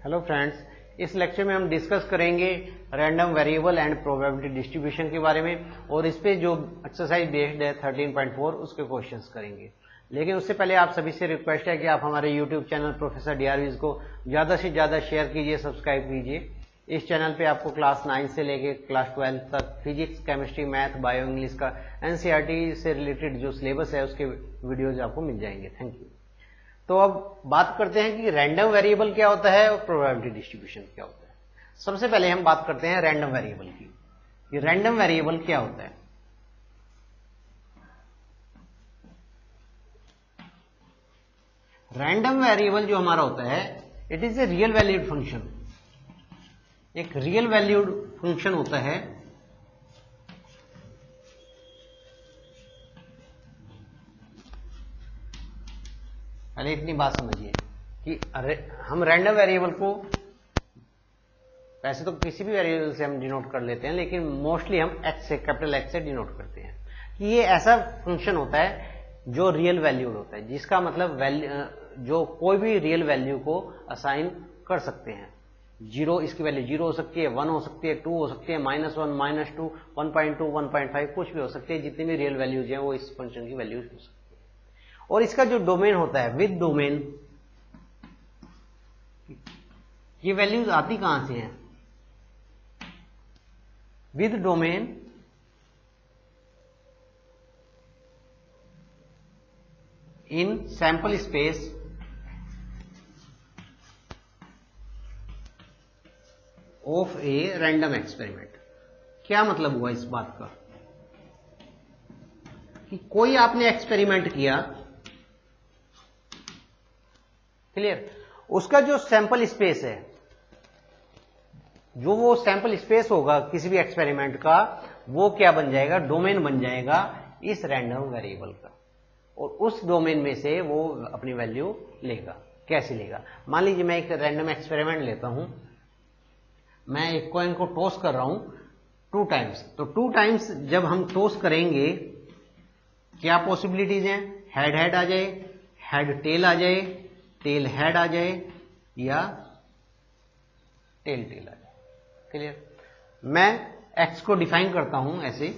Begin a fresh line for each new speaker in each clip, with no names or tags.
Hello friends, इस lecture में हम डिस्कस करेंगे random variable and probability distribution के बारे में और इस पे जो एक्सरसाइज बेस्ड है 13.4 उसके क्वेश्चंस करेंगे। लेकिन उससे पहले आप सभी से रिक्वेस्ट है कि आप हमारे यूट्यूब चैनल प्रोफेसर डीआरवीज को ज़्यादा से ज़्यादा शेयर कीजिए, सब्सक्राइब कीजिए। इस चैनल पे आपको क्लास 9 से लेके क्लास 12 तक physics, chemistry, math, bio, English का एनसीईआरटी से रिलेटेड जो सिलेबस है उसके वीडियोज आपको मिल जाएंगे। Thank you. तो अब बात करते हैं कि रैंडम वेरिएबल क्या होता है और प्रोबेबिलिटी डिस्ट्रीब्यूशन क्या होता है। सबसे पहले हम बात करते हैं रैंडम वेरिएबल की कि रैंडम वेरिएबल क्या होता है। रैंडम वेरिएबल जो हमारा होता है it is a real valued function. एक रियल वैल्यूड फंक्शन होता है पहले इतनी बात समझिए कि हम रैंडम वेरिएबल को वैसे तो किसी भी वेरिएबल से हम डिनोट कर लेते हैं, लेकिन मोस्टली हम एक्स से, कैपिटल एक्स से डिनोट करते हैं कि ये ऐसा फंक्शन होता है जो रियल वैल्यूड होता है, जिसका मतलब जो कोई भी रियल वैल्यू को असाइन कर सकते हैं। जीरो, इसकी वैल्यू 0 हो सकती है, 1 हो सकती है, 2 हो सकती है, -1, -2, 1.2, 1.5 कुछ भी हो सकती है। जितनी भी रियल वैल्यूज हैं वो इस फंक्शन की वैल्यूज हो सकती है। और इसका जो डोमेन होता है विद डोमेन, ये वैल्यूज आती कहां से हैं? With domain in sample space of a random experiment. क्या मतलब हुआ इस बात का कि कोई आपने एक्सपेरिमेंट किया, क्लियर, उसका जो सैंपल स्पेस है, जो वो सैंपल स्पेस होगा किसी भी एक्सपेरिमेंट का, वो क्या बन जाएगा? डोमेन बन जाएगा इस रैंडम वेरिएबल का। और उस डोमेन में से वो अपनी वैल्यू लेगा। कैसे लेगा? मान लीजिए मैं एक रैंडम एक्सपेरिमेंट लेता हूं, मैं एक कॉइन को टॉस कर रहा हूं 2 टाइम्स। तो 2 टाइम्स जब हम टॉस करेंगे क्या पॉसिबिलिटीज हैं? हेड हेड आ जाए, हेड टेल आ जाए, टेल हेड आ जाए या टेल टेल आ जाए। क्लियर? मैं एक्स को डिफाइन करता हूं ऐसे,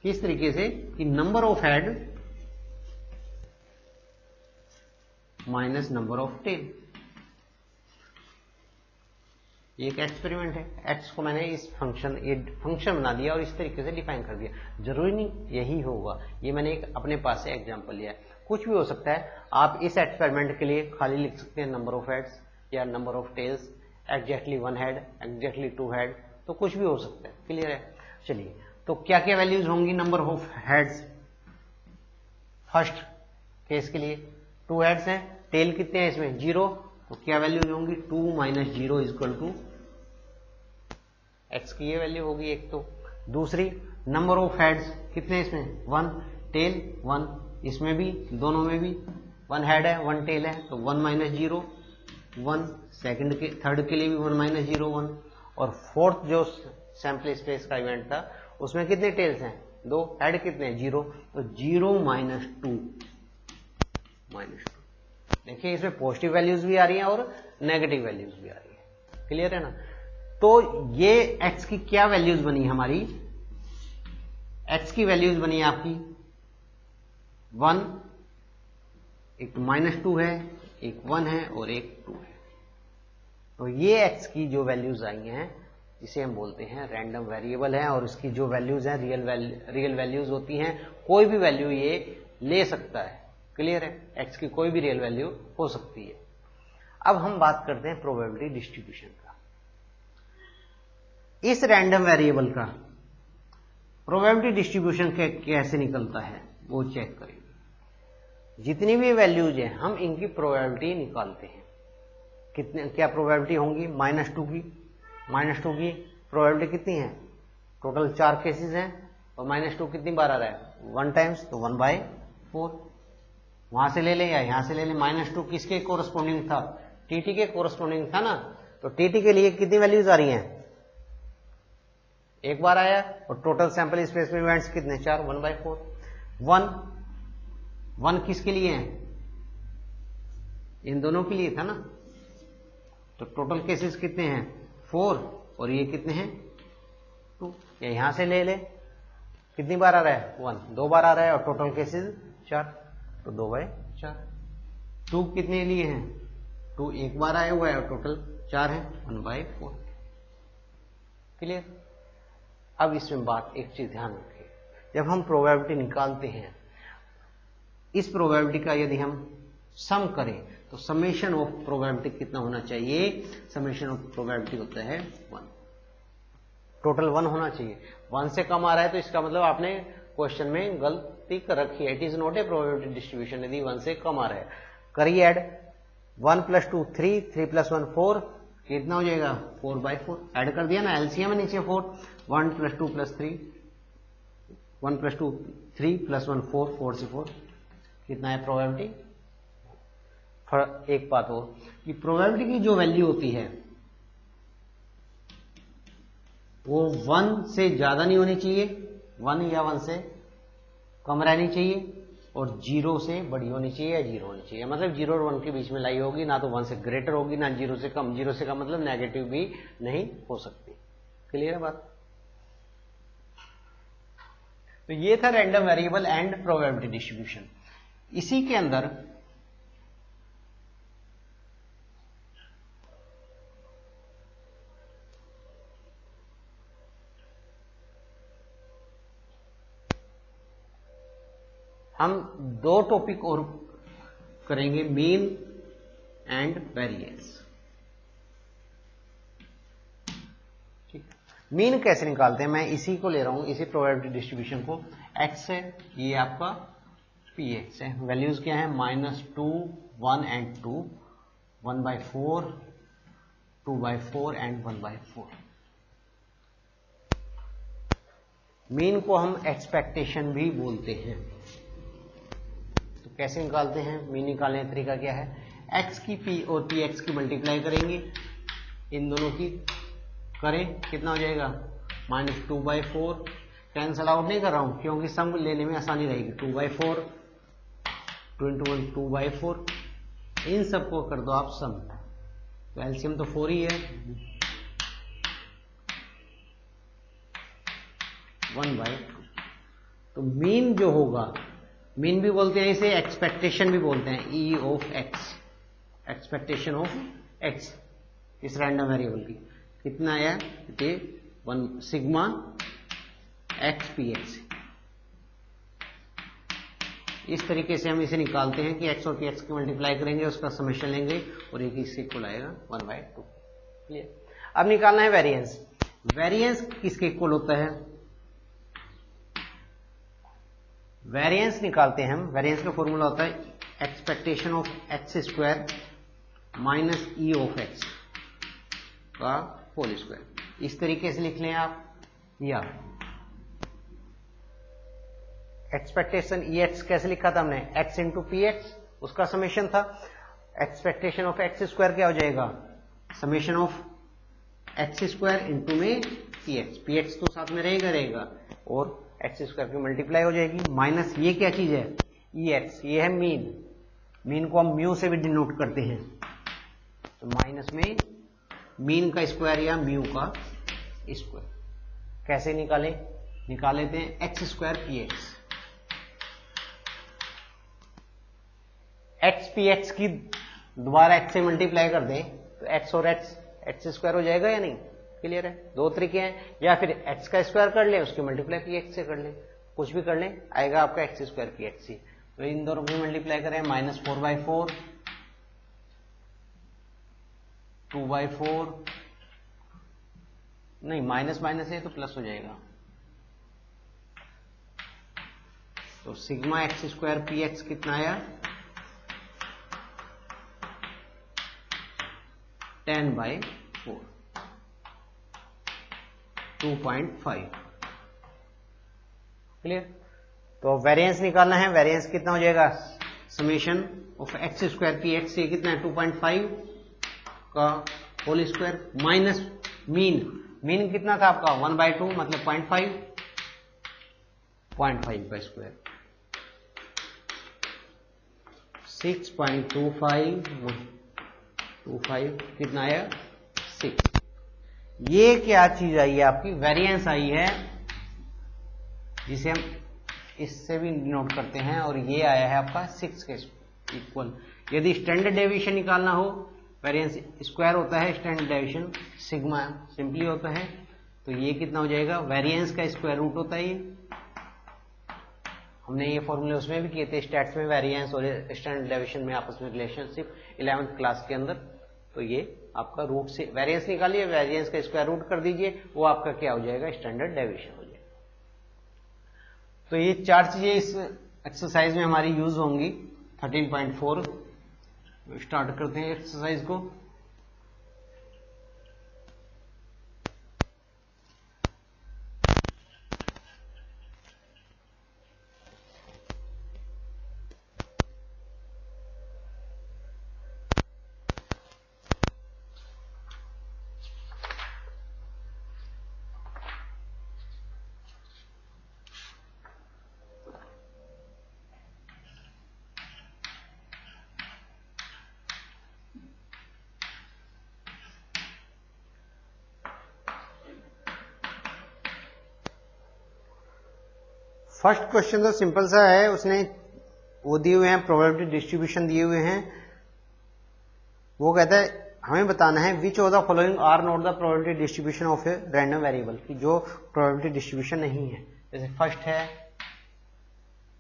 किस तरीके से कि number of head minus number of tail. ये एक एक्सपेरिमेंट है। एक्स को मैंने इस फंक्शन बना दिया और इस तरीके से डिफाइन कर दिया। जरूरी नहीं यही होगा, ये मैंने एक अपने पास से एग्जांपल लिया है। कुछ भी हो सकता है। आप इस एक्सपेरिमेंट के लिए खाली लिख सकते हैं नंबर ऑफ हेड्स या number of tails, exactly 1 head, exactly 2 head, तो कुछ भी हो सकता है। क्लियर है? चलिए, तो क्या क्या वैल्यूज होंगी number of heads? First case के लिए 2 हेड्स हैं, टेल कितने हैं इसमें? 0, तो क्या वैल्यूज होंगी? 2 - 0 = एक्स की ये वैल्यू होगी एक। तो दूसरी नंबर ऑफ हेड्स कितने इसमें? 1, टेल 1, इसमें भी दोनों में भी 1 हेड है 1 टेल है, तो 1 - 0 1, थर्ड के लिए भी 1 - 0 1, और फोर्थ जो सैंपल स्पेस का इवेंट था उसमें कितने टेल्स हैं? 2, हेड कितने हैं? 0, तो 0 - 2 देखिए इसमें पॉजिटिव वैल्यूज भी आ रही हैं और नेगेटिव वैल्यूज भी आ रही है। क्लियर है ना? तो ये एक्स की क्या वैल्यूज बनी हमारी? एक्स की वैल्यूज बनी आपकी 1, एक -2 है, एक 1 है और एक 2 है। तो ये एक्स की जो वैल्यूज आई हैं इसे हम बोलते हैं रैंडम वेरिएबल है, और इसकी जो वैल्यूज हैं रियल वैल्यूज होती हैं। कोई भी वैल्यू ये ले सकता है। क्लियर है? एक्स की कोई भी रियल वैल्यू हो सकती है। अब हम बात करते हैं प्रोबेबिलिटी डिस्ट्रीब्यूशन का। इस रैंडम वेरिएबल का प्रोबेबिलिटी डिस्ट्रीब्यूशन कैसे निकलता है वो चेक करेंगे। जितनी भी वैल्यूज हैं हम इनकी प्रोबेबिलिटी निकालते हैं। क्या प्रोबेबिलिटी होंगी? -2 की। -2 की प्रोबेबिलिटी कितनी है? टोटल 4 केसेस हैं और -2 कितनी बार आ रहा है? 1 टाइम्स, तो 1/4। वहां से ले लें या यहां से ले लें। -2 किसके कोरस्पोंडिंग था? टीटी के कोरस्पोंडिंग था ना। तो टीटी के लिए कितनी वैल्यूज आ रही हैं? एक बार आया। और टोटल सैंपल स्पेस में इवेंट्स कितने? 4, 1/4। 1 किसके लिए है? इन दोनों के लिए था ना। तो टोटल केसेस कितने हैं 4 और ये कितने हैं 2। या यहां से ले ले, कितनी बार आ रहा है 1, 2 बार आ रहा है और टोटल केसेस 4, तो 2/4। 2 कितने लिए हैं 2 एक बार आया हुआ है और टोटल 4 है 1/4। क्लियर। अब इसमें बात एक चीज ध्यान रखिए, जब हम प्रोबेबिलिटी निकालते हैं, इस प्रोबेबिलिटी का यदि हम सम करें तो समेशन ऑफ प्रोबेबिलिटी कितना होना चाहिए, समेशन ऑफ प्रोबेबिलिटी होता है 1, टोटल 1 होना चाहिए। 1 से कम आ रहा है तो इसका मतलब आपने क्वेश्चन में गलती कर रखी है, it is not a probability distribution. यदि 1 से कम आ रहा है, करिए ऐड, 1 + 2 3, 3 + 1 4, कितना हो जाएगा 4/4। ऐड कर दिया ना, एलसीएम है नीचे 4, 1 + 2 + 3, 1 + 2 3 + 1 4, 4 से 4 कितना है प्रोबेबिलिटी। एक बात हो कि प्रोबेबिलिटी की जो वैल्यू होती है वो 1 से ज्यादा नहीं होनी चाहिए, 1 या 1 से कम रहनी चाहिए, और 0 से बड़ी होनी चाहिए या 0 होनी चाहिए। मतलब 0 और 1 के बीच में लाई होगी, ना तो 1 से ग्रेटर होगी ना 0 से कम। 0 से कम मतलब नेगेटिव भी नहीं हो सकती। क्लियर है बात। तो ये था random variable and probability distribution. इसी के अंदर हम 2 टॉपिक और करेंगे, मीन एंड वेरिएंस। ठीक, मीन कैसे निकालते हैं, मैं इसी को ले रहा हूं, इसी प्रोबेबिलिटी डिस्ट्रीब्यूशन को। x है, ये आपका px है, वैल्यूज क्या है -2, 1 एंड 2, 1/4, 2/4 एंड 1/4। मीन को हम एक्सपेक्टेशन भी बोलते हैं। तो कैसे निकालते हैं, मीन निकालने का तरीका क्या है, x की p और px की मल्टीप्लाई करेंगे, इन दोनों की करें, कितना हो जाएगा -2/4। कैंसल आउट नहीं कर रहा हूं क्योंकि सम लेने में आसानी रहेगी। 2/4, 2 × 1 2/4, इन सबको कर दो आप सम, तो एलसीएम तो 4 ही है, 1/2। तो मीन जो होगा, मीन भी बोलते हैं इसे, एक्सपेक्टेशन भी बोलते हैं, ई of x, expectation of x, इस रैंडम वेरिएबल की कितना आया, ये 1 सिग्मा एक्स पी एक्स। इस तरीके से हम इसे निकालते हैं कि x और px की मल्टीप्लाई करेंगे, उसका समेशन लेंगे और एक इससे इक्वल आएगा 1/2। क्लियर। अब निकालना है वेरिएंस। वेरिएंस किसके इक्वल होता है, वेरिएंस निकालते हैं हम, वेरिएंस का फॉर्मूला होता है expectation of x² minus E of x का होल स्क्वायर। इस तरीके से लिख लें आप, या एक्सपेक्टेशन ई एक्स कैसे लिखा था हमने, x × px, उसका समेशन था। एक्सपेक्टेशन ऑफ x² क्या हो जाएगा, समेशन ऑफ x² × में px तो साथ में रहेगा और x² की मल्टीप्लाई हो जाएगी, माइनस ये क्या चीज है ex, ये है मीन, मीन को हम म्यू से भी डिनोट करते हैं, तो माइनस में मीन का स्क्वायर या म्यू का स्क्वायर। कैसे निकालें, निकाल लेते हैं x² px, x px की दोबारा x से मल्टीप्लाई कर दें तो x और x² हो जाएगा या नहीं। क्लियर है। 2 तरीके हैं, या फिर x का स्क्वायर कर लें, उसकी मल्टीप्लाई px से कर लें, कुछ भी कर लें, आएगा आपका x² px ही। तो इन दोनों की मल्टीप्लाई करें, -4/4, 2/4, नहीं माइनस माइनस है तो प्लस हो जाएगा, तो सिग्मा x² px कितना आया 10/4, 2.5। क्लियर। तो वेरिएंस निकालना है, वेरिएंस कितना हो जाएगा, समेशन ऑफ x² px, ये कितना है 2.5 का whole square minus mean, mean कितना था आपका 1/2 मतलब 0.5, 0.5 का स्क्वायर 6.25 25 कितना आया 6। ये क्या चीज आई है आपकी वेरिएंस आई है, जिसे हम इससे भी नोट करते हैं, और ये आया है आपका 6 के इक्वल। यदि स्टैंडर्ड डेविएशन निकालना हो, वेरिएंस स्क्वायर होता है, स्टैंडर्ड डेविएशन सिग्मा सिंपली होता है, तो ये कितना हो जाएगा, वेरिएंस का स्क्वायर रूट होता है ये। हमने ये फॉर्मूले उसमें भी किए थे स्टैट्स में, वेरिएंस और स्टैंडर्ड डेविएशन में आपस में रिलेशनशिप 11th क्लास के अंदर। तो ये आपका रूट से वेरिएंस निकालिए, वेरिएंस का स्क्वायर रूट कर दीजिए, वो आपका क्या हो जाएगा, स्टैंडर्ड डेविएशन हो जाएगा। तो ये 4 चीजें इस एक्सरसाइज में हमारी यूज होंगी। 13.4 स्टार्ट करते हैं एक्सरसाइज को। फर्स्ट क्वेश्चन तो सिंपल सा है, उसने वो दिए हुए हैं, प्रोबेबिलिटी डिस्ट्रीब्यूशन दिए हुए हैं। वो कहता है हमें बताना है which of the following are not the probability distribution of a random variable, की जो प्रोबेबिलिटी डिस्ट्रीब्यूशन नहीं है। जैसे फर्स्ट है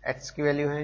एक्स की वैल्यू है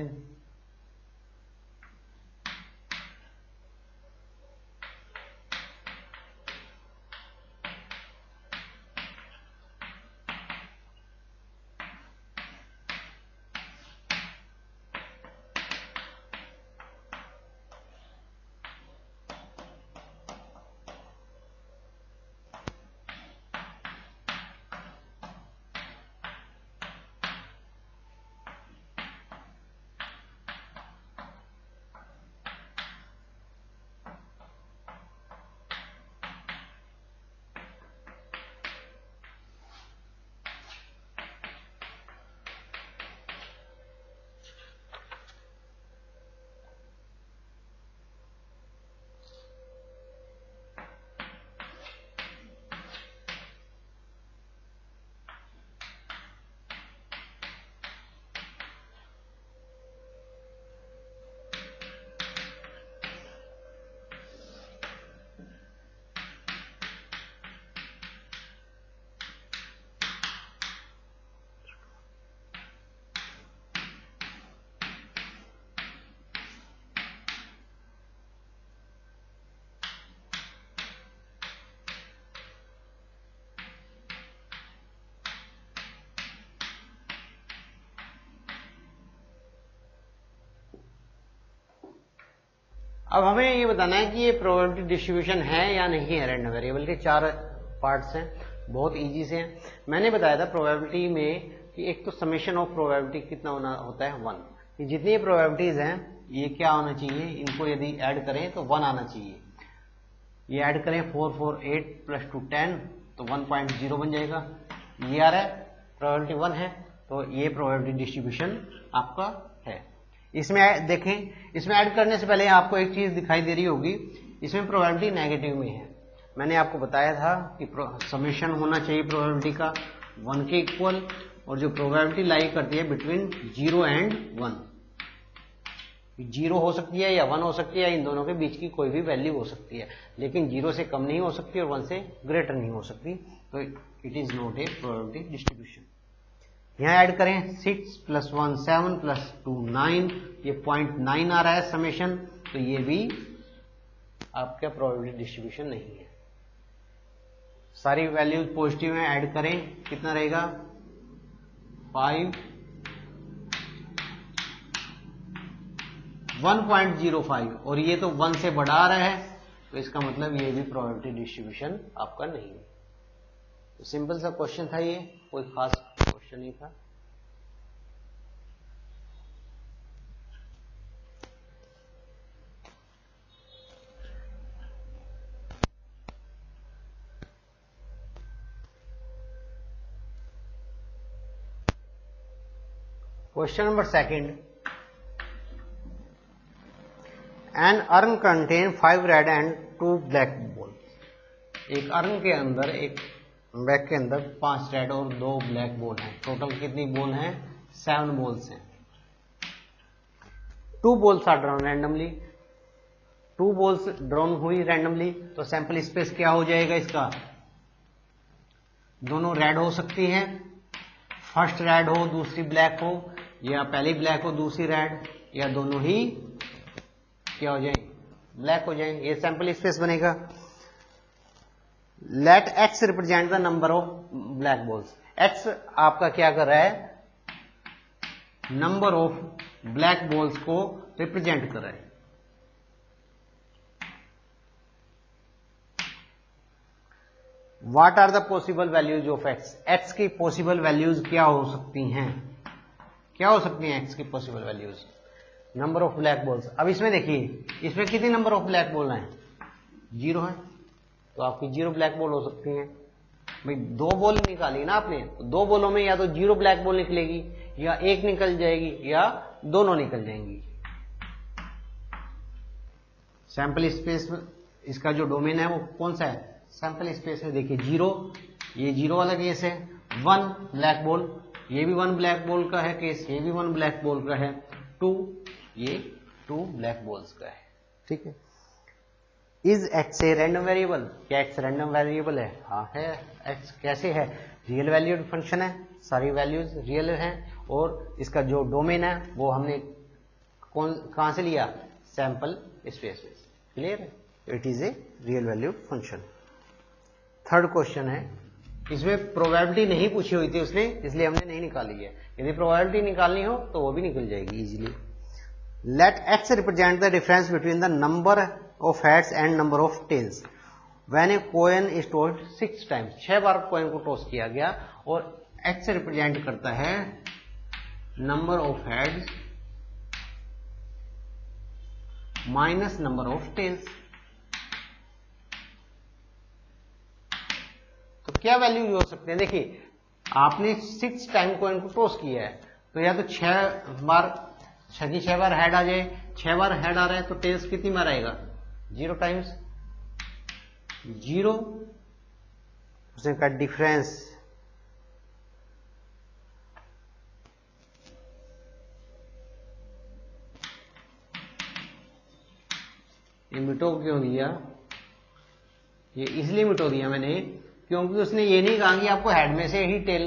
अब हमें ये बताना है कि ये प्रोबेबिलिटी डिस्ट्रीब्यूशन है या नहीं है। रैंडम वेरिएबल के 4 पार्ट्स हैं, बहुत इजी से हैं। मैंने बताया था प्रोबेबिलिटी में कि एक तो समेशन ऑफ प्रोबेबिलिटी कितना होना होता है 1। ये जितनी प्रोबेबिलिटीज हैं ये क्या होना चाहिए, इनको यदि ऐड करें तो 1 आना चाहिए। ये ऐड करें 4 4 8 प्लस 2 10 तो 1.0 बन जाएगा। ये आ रहा है प्रोबेबिलिटी 1 है, तो ये प्रोबेबिलिटी डिस्ट्रीब्यूशन आपका है। इसमें देखें, इसमें ऐड करने से पहले आपको एक चीज दिखाई दे रही होगी, इसमें प्रोबेबिलिटी नेगेटिव में है। मैंने आपको बताया था कि समेशन होना चाहिए प्रोबेबिलिटी का 1 के इक्वल, और जो प्रोबेबिलिटी लाई करती है बिटवीन 0 एंड 1। 0 हो सकती है या 1 हो सकती है, इन दोनों के बीच की कोई भी वैल्यू हो सकती है, लेकिन 0 से कम नहीं हो सकती और 1 से ग्रेटर नहीं हो सकती। तो it is not a probability distribution. यहां ऐड करें 6 + 1 7 + 2 9, ये 0.9 आ रहा है समेशन, तो ये भी आपका प्रोबेबिलिटी डिस्ट्रीब्यूशन नहीं है। सारी वैल्यूज पॉजिटिव हैं, ऐड करें कितना रहेगा 5 1.05, और ये तो 1 से बढ़ा रहा है, तो इसका मतलब ये भी प्रोबेबिलिटी डिस्ट्रीब्यूशन आपका नहीं है। तो सिंपल सा क्वेश्चन था, ये कोई खास क्वेश्चन नहीं था। Question number 2, an urn contain 5 red and 2 black ball. एक अर्न के अंदर, एक बैग के अंदर 5 रेड और 2 ब्लैक बॉल हैं। टोटल कितनी बॉल हैं? 7 बॉल्स हैं। 2 balls are drawn randomly, 2 balls drawn हुई रैंडमली, तो सैंपल स्पेस क्या हो जाएगा इसका? दोनों रेड हो सकती हैं, फर्स्ट रेड हो दूसरी ब्लैक हो, या पहली ब्लैक हो दूसरी रेड, या दोनों ही क्या हो जाएंगे? ब्लैक हो जाएंगे। ये सैंपल स्पेस बनेगा। Let X represent the number of black balls. X आपका क्या कर रहा है? नंबर ऑफ ब्लैक बॉल्स को रिप्रेजेंट कर रहा है। What are the possible values of x? x की पॉसिबल वैल्यूज क्या हो सकती हैं? क्या हो सकती हैं x की possible values? Number of black balls. अब इसमें देखिए, इसमें कितनी नंबर ऑफ ब्लैक बॉल हैं? 0 है, तो आपकी 0 ब्लैक बॉल हो सकती हैं। भाई 2 बॉल निकाली ना आपने, तो 2 बॉलों में या तो 0 ब्लैक बॉल निकलेगी, या एक निकल जाएगी, या दोनों निकल जाएंगी। सैंपल स्पेस इसका जो डोमेन है वो कौन सा है? सैंपल स्पेस है। देखिए 0, ये 0 वाला केस है। 1 ब्लैक बॉल, ये भी 1 ब्लैक बॉल का है केस, ये भी 1 ब्लैक बॉल का है। 2, ये 2 ब्लैक बॉल्स का है। ठीक है। Is x A random variable? क्या एक्स रैंडम वेरिएबल है? हाँ है। एक्स कैसे है? रियल वैल्यूड फंक्शन है, सारी वैल्यूज रियल हैं, और इसका जो डोमेन है वो हमने कहां से लिया? सैंपल स्पेस में। क्लियर है? It is a real valued function. Third question है, इसमें प्रोबेबिलिटी नहीं पूछी हुई थी उसने, इसलिए हमने नहीं निकाली है। यदि प्रोबेबिलिटी निकालनी हो तो वो भी निकल जाएगी easily. Let X represent the difference between the number of heads and number of tails when a coin is tossed 6 times. 6 बार कॉइन को टॉस किया गया, और एक्स रिप्रेजेंट करता है number of heads minus number of tails. तो क्या value हो सकते हैं? देखिए आपने 6 टाइम कॉइन को टॉस किया है, तो या तो 6 बार 6 बार हेड आ जाए। 6 बार हेड आ रहा है तो टेल्स कितनी बार आएगा? 0 टाइम्स 0, उसने कहा डिफरेंस ये मिटो क्यों दिया? ये इसलिए मिटो दिया मैंने क्योंकि उसने ये नहीं कहा कि आपको हेड में से ही टेल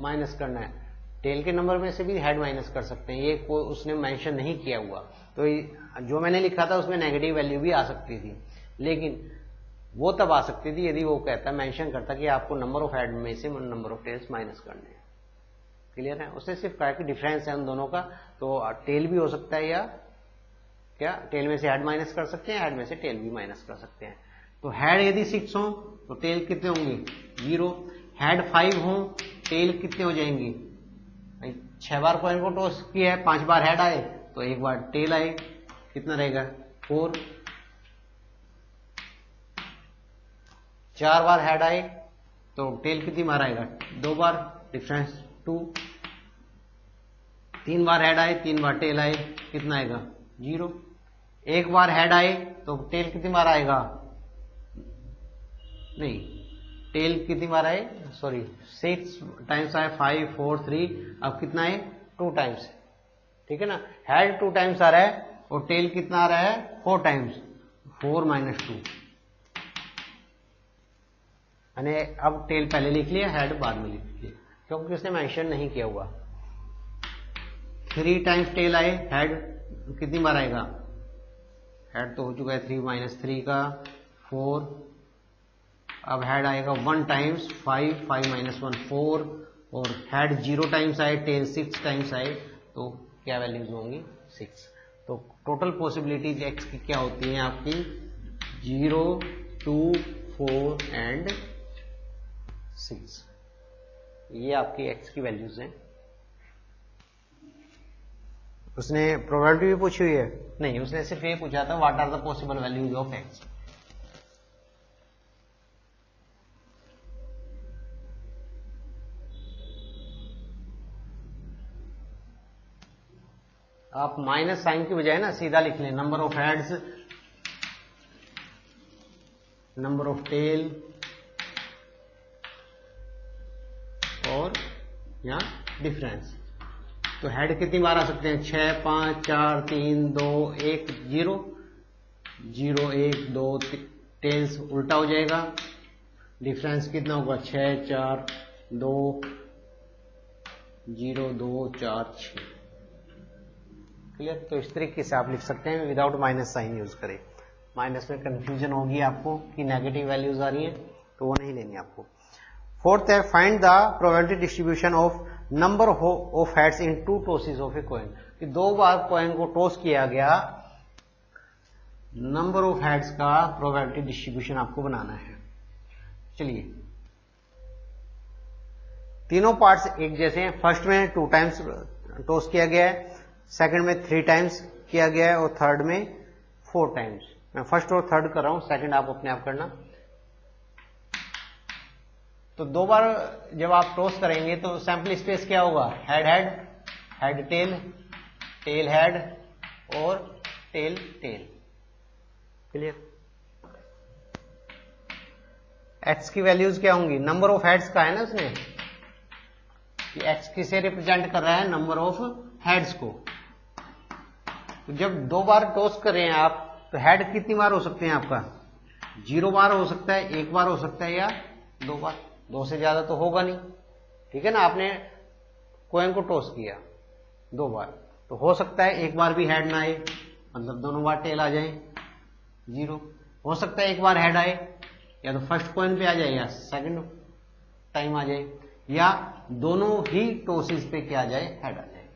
माइनस करना है। टेल के नंबर में से भी हेड माइनस कर सकते हैं, ये कोई उसने मेंशन नहीं किया हुआ। तो जो मैंने लिखा था उसमें नेगेटिव वैल्यू भी आ सकती थी, लेकिन वो तब आ सकती थी यदि वो कहता मेंशन करता कि आपको नंबर ऑफ हेड में से नंबर ऑफ टेल्स माइनस करने हैं। क्लियर है? उसने सिर्फ कहा कि डिफरेंस है उन दोनों का, तो टेल भी हो सकता है, या क्या टेल में से हेड माइनस कर सकते हैं, हेड में से टेल भी माइनस कर सकते हैं। तो हेड यदि 6 हो तो टेल कितने होंगे? 0। हेड 5 हो, टेल कितने हो जाएंगे? 6 बार कॉइन को टॉस किया है, 5 बार हेड आए तो 1 बार टेल आए, कितना रहेगा? 4। 4 बार हेड आए तो टेल कितनी बार आएगा? 2 बार, डिफरेंस 2। 3 बार हेड आए, 3 बार टेल आए, कितना आएगा? 0। 1 बार हेड आए तो टेल कितनी बार आएगा? नहीं, टेल कितनी बार आए? सॉरी, 6 टाइम्स आए, 5 4 3, अब कितना है? 2 टाइम्स। ठीक है ना? हेड 2 टाइम्स आ रहा है और टेल कितना आ रहा है? 4 टाइम्स। 4 - 2, मैंने अब टेल पहले लिख लिया, हेड बाद में लिख लिया, क्योंकि उसने मेंशन नहीं किया हुआ। 3 टाइम्स टेल आए, हेड कितनी बार आएगा? हेड तो हो चुका है 3 - 3 का 4, अब हेड आएगा 1 टाइम्स 5 5 - 1 4, और हेड 0 टाइम्स आए, टेल 6 टाइम्स आए, तो क्या वैल्यूज होंगी? 6। तो टोटल पॉसिबिलिटीज एक्स की क्या होती हैं आपकी? 0 2 4 एंड 6। ये आपकी एक्स की वैल्यूज हैं। उसने प्रोबेबिलिटी भी पूछी हुई है? नहीं, उसने सिर्फ ये पूछा था what are the possible values of X. आप माइनस साइन की बजाय ना सीधा लिख लें, number of heads number of tail और यहाँ डिफरेंस। तो हेड कितनी बार आ सकते हैं? 6, 5, 4, 3, 2, 1, 0, 0, 1, 2, टेल्स उल्टा हो जाएगा। डिफरेंस कितना होगा? 6, 4, 2, 0, 2, 4, 6। क्लियर? तो इस तरीके से आप लिख सकते हैं विदाउट माइनस साइन यूज करें। माइनस में कंफ्यूजन होगी आपको कि नेगेटिव वैल्यूज आ रही हैं, तो वो नहीं लेनी आपको। फोर्थ है find the probability distribution of number of heads in 2 tosses of a coin. कि 2 बार कॉइन को टॉस किया गया, नंबर ऑफ हेड्स का प्रोबेबिलिटी डिस्ट्रीब्यूशन आपको बनाना है। चलिए, तीनों पार्ट्स एक जैसे हैं। फर्स्ट में 2 टाइम्स टॉस किया गया है, सेकंड में 3 टाइम्स किया गया है और थर्ड में 4 टाइम्स। मैं फर्स्ट और थर्ड कर रहा हूं, सेकंड आप अपने आप करना। तो 2 बार जब आप टॉस करेंगे तो सैंपल स्पेस क्या होगा? Head head, head tail, tail head और टेल टेल। क्लियर? एक्स की वैल्यूज क्या होंगी? नंबर ऑफ हेड्स का है ना उसने, कि एक्स किसे रिप्रेजेंट कर रहा है? नंबर ऑफ हेड्स को। तो जब 2 बार टॉस कर रहे हैं आप, तो हेड कितनी बार हो सकते हैं आपका? 0 बार हो सकता है, 1 बार हो सकता है या 2 बार। 2 से ज्यादा तो होगा नहीं, ठीक है ना। आपने कॉइन को टॉस किया 2 बार, तो हो सकता है 1 बार भी हेड ना आए, मतलब दोनों बार टेल आ जाए 0। हो सकता है 1 बार हेड आए, या तो फर्स्ट कॉइन पे आ जाए या सेकंड टाइम आ जाए, या दोनों ही टॉसेस पे क्या आ जाए? हेड आ जाए।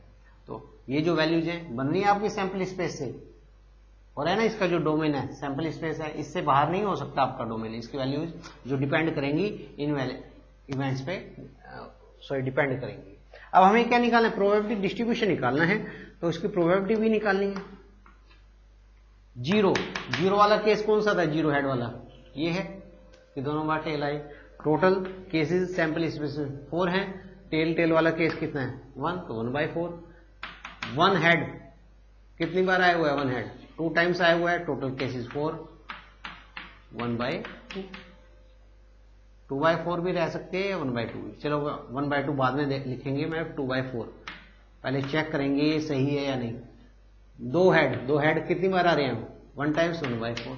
तो ये जो वैल्यूज है बन रही है आपकी सैंपल स्पेस से, और है ना इसका जो डोमेन है सैंपल स्पेस है, इससे बाहर नहीं हो सकता आपका डोमेन। इसकी वैल्यूज जो डिपेंड करेंगी इन इवेंट्स पे डिपेंड करेंगी। अब हमें क्या निकालना है? प्रोबेबिलिटी डिस्ट्रीब्यूशन निकालना है, तो इसकी प्रोबेबिलिटी भी निकालनी है। 0 वाला केस कौन सा था? 0 हेड वाला ये है कि दोनों बार टेल आए। टोटल केसेस सैंपल स्पेस 4 हैं। टेल वाला केस कितना है? 1, तो 1/4। 1 हेड कितनी बार आया हुआ है? 1 हेड 2 टाइम्स आया हुआ है। Total cases 4, 1/2। 2/4 भी रह सकते हैं या 1/2 भी। चलो 1/2 बाद में लिखेंगे, मैं 2/4 पहले चेक करेंगे ये सही है या नहीं। 2 हेड कितनी बार आ रहे हैं? 1 टाइम्स 1/4।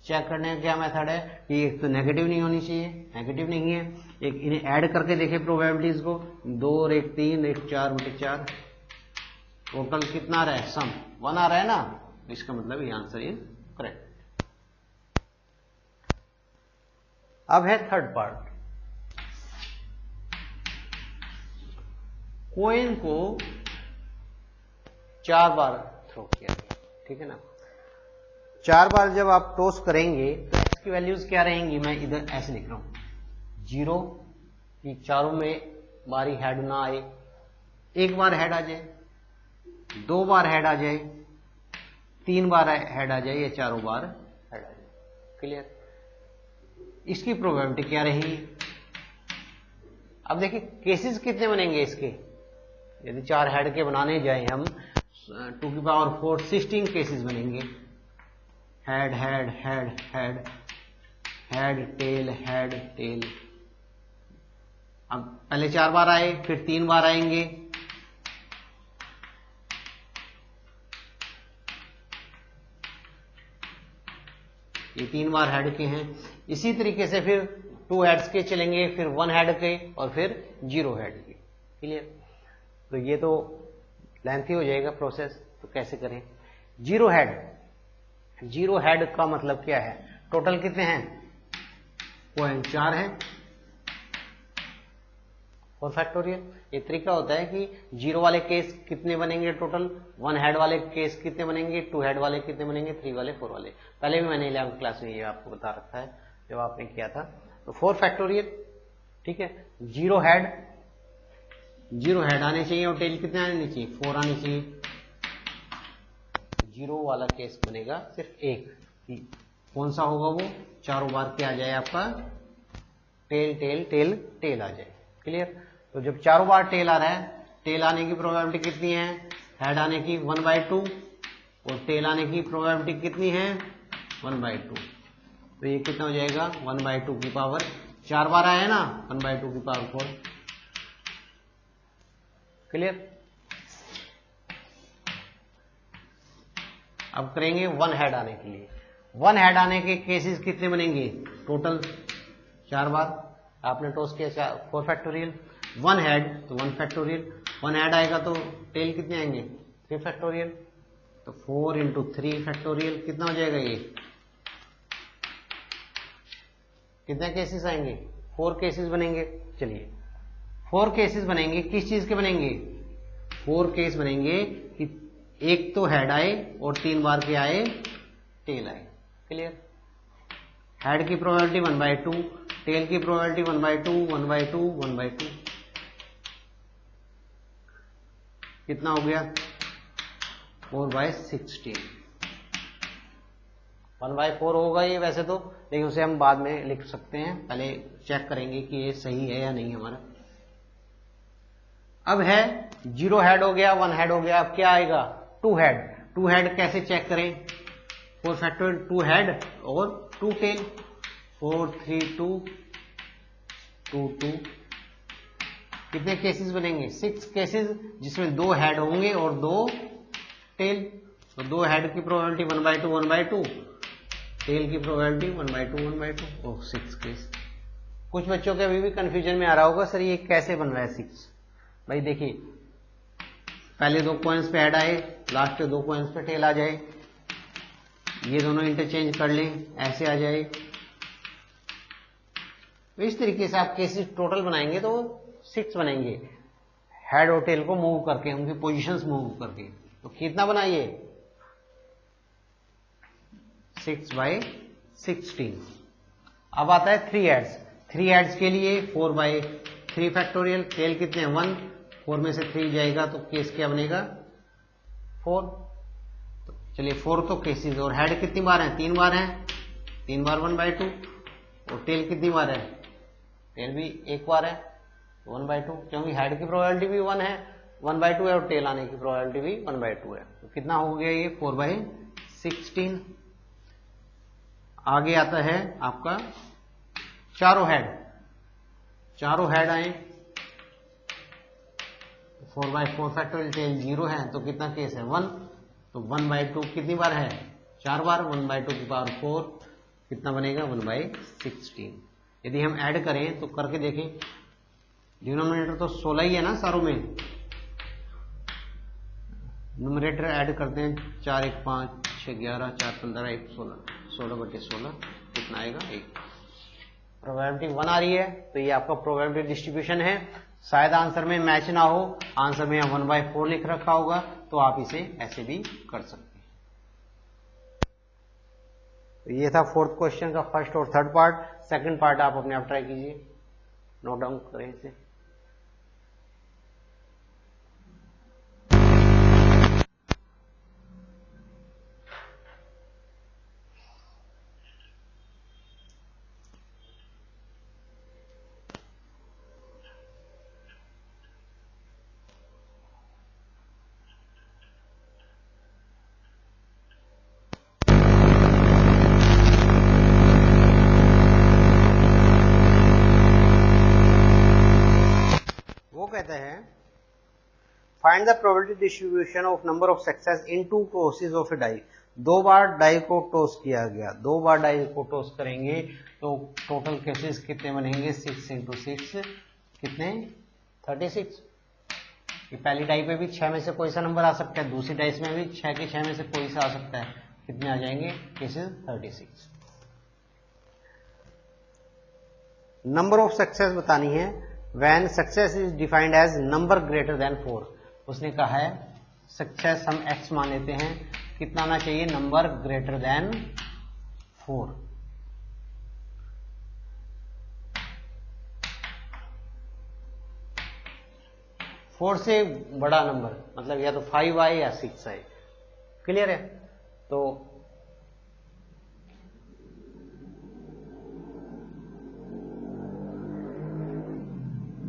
चेक करने का क्या मेथड है कि एक तो नेगेटिव नहीं होनी चाहिए, नेगेटिव नहीं है। एक इन्हें ऐड करके देखें प्रोबेबिलिटीज को, 2 और 1 3, 1 4/4। टोटल कितना आ रहा है? सम 1 आ रहा है ना, इसका मतलब ये आंसर इज करेक्ट। अब है थर्ड पार्ट। कॉइन को 4 बार थ्रो किया गया, ठीक है ना। 4 बार जब आप टॉस करेंगे तो एक्स की वैल्यूज क्या रहेंगी? मैं इधर ऐसे लिख रहा हूं 0 कि चारों में बारी हेड ना आए, 1 बार हेड आ जाए, 2 बार हेड आ जाए, 3 बार हेड आ जाए या चारों बार हेड आ जाए। क्लियर? इसकी प्रोबेबिलिटी क्या रहेगी? अब देखिए केसेस कितने बनेंगे इसके। यदि 4 हेड के बनाने जाए हम 2⁴ 16 केसेस बनेंगे। Head head head head head tail head tail. अब पहले 4 बार आए, फिर 3 बार आएंगे, ये 3 बार हेड के हैं। इसी तरीके से फिर 2 हेड्स के चलेंगे, फिर 1 हेड के और फिर 0 हेड के। क्लियर? तो ये तो लेंथी हो जाएगा प्रोसेस, तो कैसे करें? 0 हेड का मतलब क्या है? टोटल कितने हैं? कॉइन 4 है, 4 फैक्टोरियल। ये तरीका होता है कि 0 वाले केस कितने बनेंगे टोटल, 1 हेड वाले केस कितने बनेंगे, 2 हेड वाले कितने बनेंगे, 3 वाले, 4 वाले। पहले भी मैंने 11th क्लास में ये आपको बता रखा है जब आपने किया था। तो 4 फैक्टोरियल, ठीक है। 0 हेड आने चाहिए और टेल कितने आने चाहिए? 4 आने चाहिए। 0 वाला केस बनेगा सिर्फ एक, कौन सा होगा वो? चारों बार क्या आ जाए आपका? टेल टेल टेल टेल आ जाए। क्लियर? तो जब चारों बार टेल आ रहा है, टेल आने की प्रोबेबिलिटी कितनी है? हेड आने की 1/2 और टेल आने की प्रोबेबिलिटी कितनी है? 1/2। तो ये कितना हो जाएगा 1/2 की पावर 4 बार आया ना, 1/2 की पावर 4। क्लियर। अब करेंगे 1 हेड आने के लिए। 1 हेड आने के केसेस कितने बनेंगे? टोटल 4 बार आपने टॉस किया 4 फैक्टोरियल। 1 हेड तो 1 फैक्टोरियल, 1 हेड आएगा तो टेल कितने आएंगे? 3 फैक्टोरियल। तो 4 × 3 फैक्टोरियल कितना हो जाएगा? ये कितने केसेस आएंगे? 4 केसेस बनेंगे। चलिए 4 केसेस बनेंगे, किस चीज के बनेंगे? 4 केस बनेंगे कि एक तो हेड आए और 3 बार के आए टेल आए। क्लियर। हेड की प्रोबेबिलिटी 1/2, टेल की प्रोबेबिलिटी 1/2, 1/2, 1/2। कितना हो गया? 4/16। 1/4 होगा ये वैसे तो, लेकिन उसे हम बाद में लिख सकते हैं, पहले चेक करेंगे कि ये सही है या नहीं हमारा। अब है 0 हेड हो गया, 1 हेड हो गया, अब क्या आएगा? 2 हेड। 2 हेड कैसे चेक करें? 4 फैक्टोरियल 2 हेड और 2 टेल। 4 3 2 2 2। कितने केसेस बनेंगे? 6 केसेस, जिसमें 2 हेड होंगे और 2 टेल। तो 2 हेड की प्रोबेबिलिटी 1/2, 1/2, टेल की प्रोबेबिलिटी 1/2, 1/2 और 6 केस। कुछ बच्चों के अभी भी कंफ्यूजन में आ रहा होगा, सर ये कैसे बन रहा है 6? भाई देखिए, पहले 2 कॉइन्स पे हेड आए, लास्ट के 2 कॉइन्स पे टेल आ जाए, ये दोनों इंटरचेंज कर लें, ऐसे आ जाए। तो इस तरीके से आप केसेस टोटल बनाएंगे तो 6 बनेंगे, हेड और टेल को मूव करके, उनकी पोजीशंस मूव करके। तो कितना बनाइए? 6/16। अब आता है 3 हेड्स। 3 हेड्स के लिए 4/3 फैक्टोरियल। टेल कितने हैं? 1। 4 में से 3 जाएगा तो केस क्या बनेगा? 4। तो चलिए 4 तो केसेस, और हेड कितनी बार है? 3 बार है, 3 बार 1/2। और टेल कितनी बार है? टेल भी 1 बार है, 1/2, क्योंकि हेड की प्रोबेबिलिटी भी 1 है, 1/2 है, और टेल आने की प्रोबेबिलिटी भी 1/2 है। तो कितना हो गया ये? 4/16। आगे आता है आपका चारों हेड। चारों हेड आए, 4/4 फैक्टोरियल, टेल 0 है, तो कितना केस है? 1। तो 1/2 कितनी बार है? 4 बार, 1/2 की पावर 4 कितना बनेगा? 1/16। यदि हम ऐड करें तो करके देखें, डिनोमिनेटर तो 16 ही है ना सारों में, न्यूमरेटर ऐड करते हैं, 4 1 5 6 11 4 15 1 16, 16/16 कितना आएगा? 1। प्रोबेबिलिटी 1 आ रही है, तो ये आपका प्रोबेबिलिटी डिस्ट्रीब्यूशन है। शायद आंसर में मैच ना हो, आंसर में 1/4 लिख रखा होगा, तो आप इसे ऐसे भी कर सकते हैं। तो ये था 4th क्वेश्चन का फर्स्ट और थर्ड पार्ट। सेकंड पार्ट आप अपने आप ट्राई कीजिए, नोट डाउन करें इसे। कहते हैं find the probability distribution of number of success in 2 tosses of a die. 2 बार डाई को टॉस किया गया, 2 बार डाई को टॉस करेंगे तो टोटल केसेस कितने बनेंगे? 6 × 6 कितने? 36। ये पहली डाई पे भी 6 में से कोई सा नंबर आ सकता है, दूसरी डाइस में भी 6 के 6 में से कोई सा आ सकता है। कितने आ जाएंगे केसेस? 36। नंबर ऑफ सक्सेस बतानी है। When success is defined as number greater than 4, उसने कहा है सक्सेस हम x मान लेते हैं, कितना आना चाहिए? Number greater than 4। फोर से बड़ा नंबर मतलब या तो 5 आए या 6 आए। क्लियर है? तो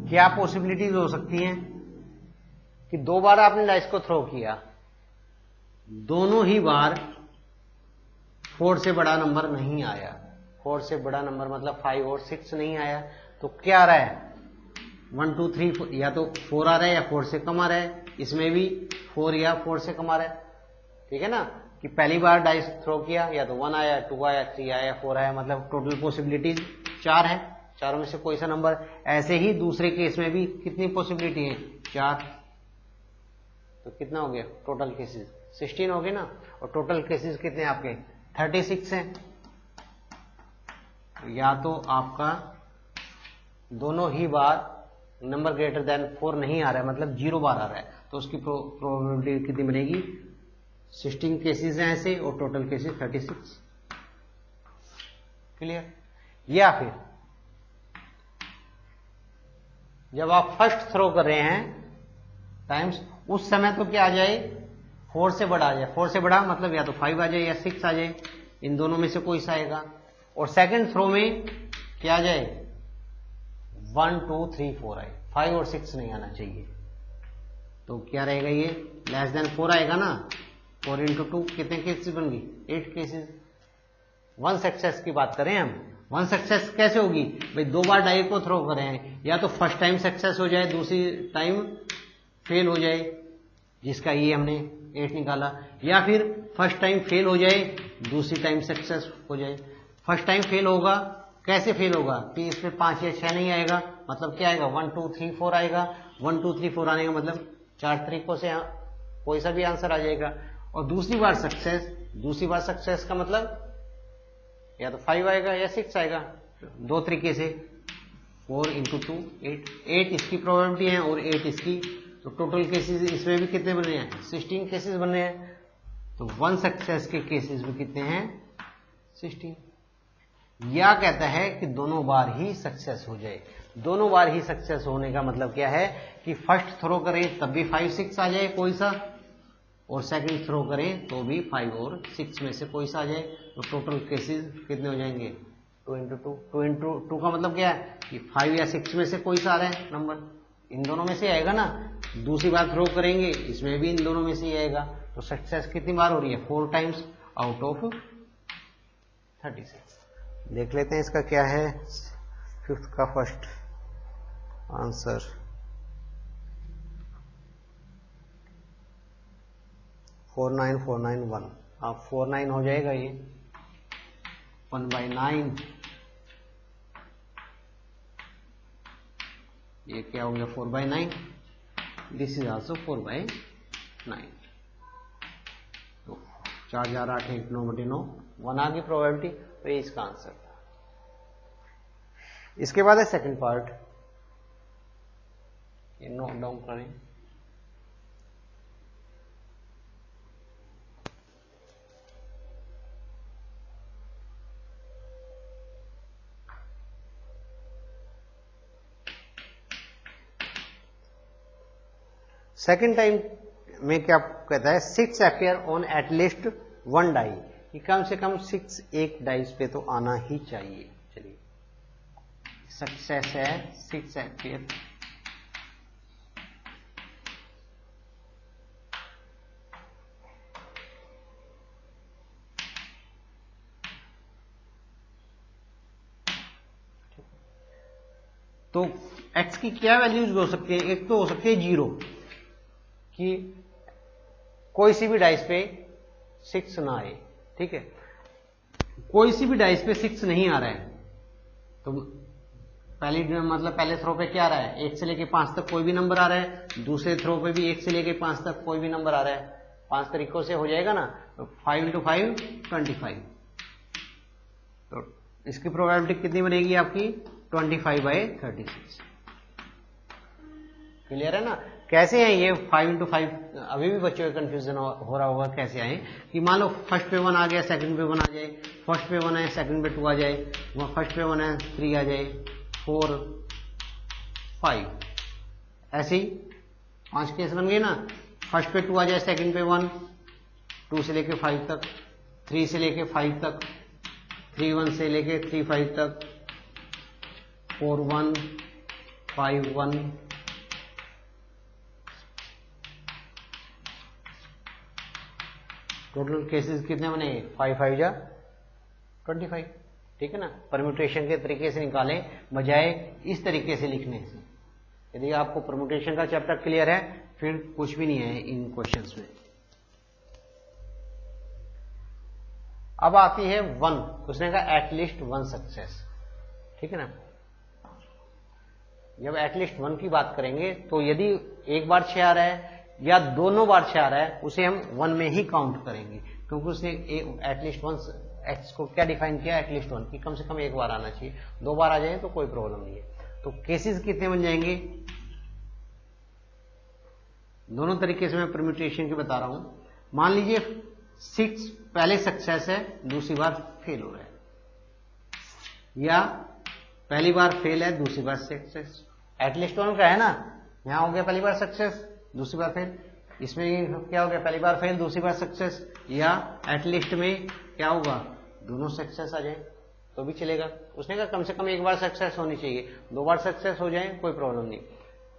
क्या पॉसिबिलिटीज हो सकती हैं कि 2 बार आपने डाइस को थ्रो किया, दोनों ही बार 4 से बड़ा नंबर नहीं आया, 4 से बड़ा नंबर मतलब 5 और 6 नहीं आया, तो क्या आ रहा है 1 2 3 4, या तो 4 आ रहा है या 4 से कम आ रहा है, इसमें भी 4 या 4 से कम आ रहा है। ठीक है ना, कि पहली बार डाइस थ्रो किया या तो 1 आया, 2 आया, 3 आया, 4 आया, मतलब टोटल पॉसिबिलिटीज 4 है, चारों में से कोई सा नंबर। ऐसे ही दूसरे केस में भी कितनी पॉसिबिलिटी है 4, तो कितना हो गया टोटल केसेस 16 हो गए ना, और टोटल केसेस कितने आपके 36 हैं। या तो आपका दोनों ही बार नंबर ग्रेटर देन 4 नहीं आ रहा है, मतलब 0 बार आ रहा है, तो उसकी प्रोबेबिलिटी कितनी बनेगी 16 केसेस हैं ऐसे, और टोटल केसेस 36। क्लियर। या फिर जब आप फर्स्ट थ्रो कर रहे हैं टाइम्स, उस समय तो क्या आ जाए 4 से बड़ा आ जाए, 4 से बड़ा मतलब या तो 5 आ जाए या 6 आ जाए, इन दोनों में से कोई सा आएगा। और सेकंड थ्रो में क्या आ जाए 1 2 3 4 आए, 5 और 6 नहीं आना चाहिए, तो क्या रहेगा ये लेस देन 4 आएगा ना। 4 इंटू 2 कितने केसेस बन गई 8 केसेस। 1 सक्सेस की बात करें हम, 1 सक्सेस कैसे होगी भाई, 2 बार डाई को थ्रो कर रहे हैं, या तो फर्स्ट टाइम सक्सेस हो जाए, दूसरी टाइम फेल हो जाए, जिसका ये हमने 8 निकाला, या फिर फर्स्ट टाइम फेल हो जाए, दूसरी टाइम सक्सेस हो जाए। फर्स्ट टाइम फेल होगा, कैसे फेल होगा कि इसमें 5 या 6 नहीं आएगा, मतलब क्या आएगा 1 2 3 4 आएगा। 1 2 3 4 आने का मतलब 4 तरीकों से कोई सा भी आंसर आ जाएगा। और दूसरी बार सक्सेस का मतलब या तो 5 आएगा या 6 आएगा, दो तरीके से। 4 इंटू 2 8 इसकी प्रोबेबिलिटी है और 8 इसकी, तो टोटल केसेस इसमें भी कितने बने हैं 16 केसेस बने हैं, तो 1 सक्सेस के केसेस भी कितने हैं 16। या कहता है कि दोनों बार ही सक्सेस हो जाए। दोनों बार ही सक्सेस होने का मतलब क्या है कि फर्स्ट थ्रो करें तब भी 5 6 आ जाए कोई सा, और सेकंड थ्रो करें तो भी 5 और 6 में से कोई सा आ जाए, तो टोटल केसेस कितने हो जाएंगे 2 इंटू 2। 2 इंटू 2 का मतलब क्या है कि 5 या 6 में से कोई सा आ रहा है नंबर, इन दोनों में से आएगा ना। दूसरी बार थ्रो करेंगे इसमें भी इन दोनों में से ही आएगा, तो सक्सेस कितनी बार हो रही है 4 टाइम्स आउट ऑफ 36। देख लेते हैं इसका क्या है 5th का फर्स्ट आंसर। फोर नाइन 1, अब 4 9 हो जाएगा ये 1/9, ये क्या हो गया 4/9, दिस इज आल्सो 4/9, तो 4 4 8 1 9/9 1 आ गई प्रोबेबिलिटी, तो ये इसका आंसर था। इसके बाद है सेकंड पार्ट, ये नोट डाउन करें। सेकंड टाइम में क्या कहता है 6 अपीयर ऑन एटलीस्ट 1 डाई, कि कम से कम 6 एक डाइस पे तो आना ही चाहिए। चलिए सक्सेस है 6 अपीयर, तो x की क्या वैल्यूज हो सकती है, एक तो हो सकती है 0, कि कोई सी भी डाइस पे 6 ना आए। ठीक है, कोई सी भी डाइस पे 6 नहीं आ रहा है, तो पहले थ्रो पे क्या आ रहा है 1 से लेके 5 तक कोई भी नंबर आ रहा है, दूसरे थ्रो पे भी 1 से लेके 5 तक कोई भी नंबर आ रहा है, 5 तरीकों से हो जाएगा ना, तो 5 इंटू 5 25, तो इसकी प्रोबेबिलिटी कितनी बनेगी आपकी 25/36। क्लियर है ना। कैसे है ये 5 इंटू 5, अभी भी बच्चों का कंफ्यूजन हो रहा होगा कैसे आए, कि मान लो फर्स्ट पे 1 आ गया, सेकंड पे 1 आ जाए, फर्स्ट पे 1 है सेकंड पे 2 आ जाए, फर्स्ट पे 1 है 3 आ जाए, 4 5, ऐसे ही 5 केस बन गए ना। फर्स्ट पे 2 आ जाए, सेकंड पे 1, 2 से लेके 5 तक, 3 से लेके 5 तक, 3 1 से लेके 3 5 तक, 4 1 5 1, टोटल केसेस कितने बनेंगे 5 5 जा 25। ठीक है ना, परम्यूटेशन के तरीके से निकालें बजाय इस तरीके से लिखने से। यदि आपको परम्यूटेशन का चैप्टर क्लियर है फिर कुछ भी नहीं है इन क्वेश्चंस में। अब आती है 1, उसने कहा एटलीस्ट 1 सक्सेस, ठीक है ना। जब एटलीस्ट 1 की बात करेंगे तो यदि एक बार 6 आ रहा है या दोनों बार 6 आ रहा है उसे हम 1 में ही काउंट करेंगे, क्योंकि उसने एटलीस्ट 1 एक्स को क्या डिफाइन किया, एटलीस्ट 1 की कम से कम एक बार आना चाहिए, 2 बार आ जाए तो कोई प्रॉब्लम नहीं है। तो केसेस कितने बन जाएंगे, दोनों तरीके से मैं परम्यूटेशन की बता रहा हूं। मान लीजिए 6 पहले सक्सेस है, दूसरी बार फेल हो रहा है, या पहली बार फेल है दूसरी बार सक्सेस। एटलीस्ट 1 का है ना, यहां हो गया पहली बार सक्सेस दूसरी बार फेल, इसमें क्या हो गया पहली बार फेल दूसरी बार सक्सेस, या एटलीस्ट में क्या होगा दोनों सक्सेस आ जाए तो भी चलेगा। उसने कहा कम से कम एक बार सक्सेस होनी चाहिए, 2 बार सक्सेस हो जाए कोई प्रॉब्लम नहीं।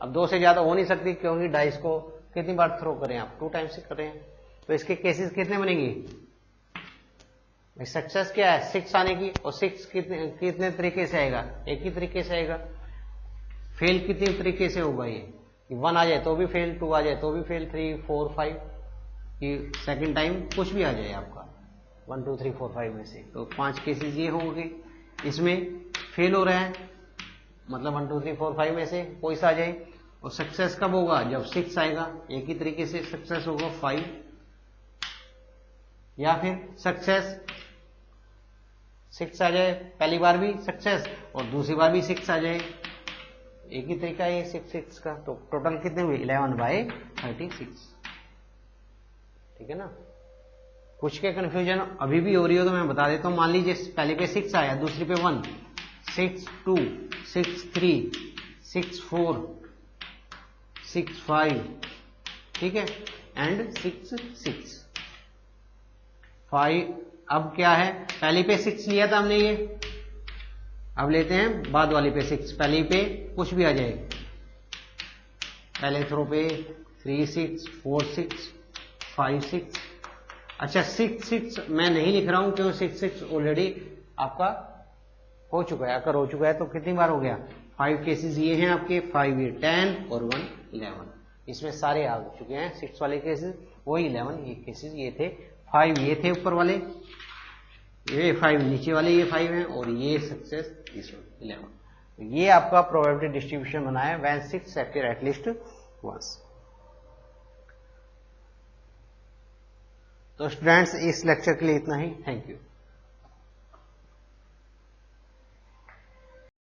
अब 2 से ज्यादा हो नहीं सकती क्योंकि डाइस को कितनी बार थ्रो करें आप, 2 टाइम्स से करें, तो इसके केसेस कितने बनेंगे। सक्सेस क्या है 6 आने की, और 6 कितने तरीके से आएगा, एक ही तरीके से आएगा। फेल कितने तरीके से होगा, ये 1 आ जाए तो भी फेल, 2 आ जाए तो भी फेल, 3 4 5 कि सेकंड टाइम कुछ भी आ जाए आपका 1 2 3 4 5 में से, तो 5 केसेस ये होंगे। इसमें फेल हो रहा है मतलब 1 2 3 4 5 में से कोई सा आ जाए, और सक्सेस कब होगा जब 6 आएगा, एक ही तरीके से सक्सेस होगा 5, या फिर सक्सेस 6 आ जाए पहली बार भी सक्सेस और दूसरी बार भी 6 आ जाए, एक ही तरीका है 6 का। तो टोटल कितने हुए 11/36, ठीक है ना। कुछ के कंफ्यूजन अभी भी हो रही हो तो मैं बता देता हूं। मान लीजिए पहले पे 6 आया, दूसरी पे 1, 6 2 6 3 6 4 6 5, ठीक है, एंड 6 6 5। अब क्या है, पहली पे 6 लिया था हमने ये, अब लेते हैं बाद वाली पे 6। पहली पे कुछ भी आ जाए, पहले थ्रो पे 3 6 4 6 5 6। अच्छा 6 6 मैं नहीं लिख रहा हूं क्यों, 6 6 ऑलरेडी आपका हो चुका है। अगर हो चुका है तो कितनी बार हो गया, 5 केसेस ये हैं आपके, 5 ये 10 और 1 11, इसमें सारे आ चुके हैं 6 वाले केसेस, वही 11 ये केसेस ये थे, 5 ये थे ऊपर वाले, ये 5 नीचे वाले ये 5 हैं, और ये सक्सेस इस 11। ये आपका प्रोबेबिलिटी डिस्ट्रीब्यूशन बना है व्हेन 6 अपीयर एटलीस्ट वंस। तो स्टूडेंट्स इस लेक्चर के लिए इतना ही, थैंक यू।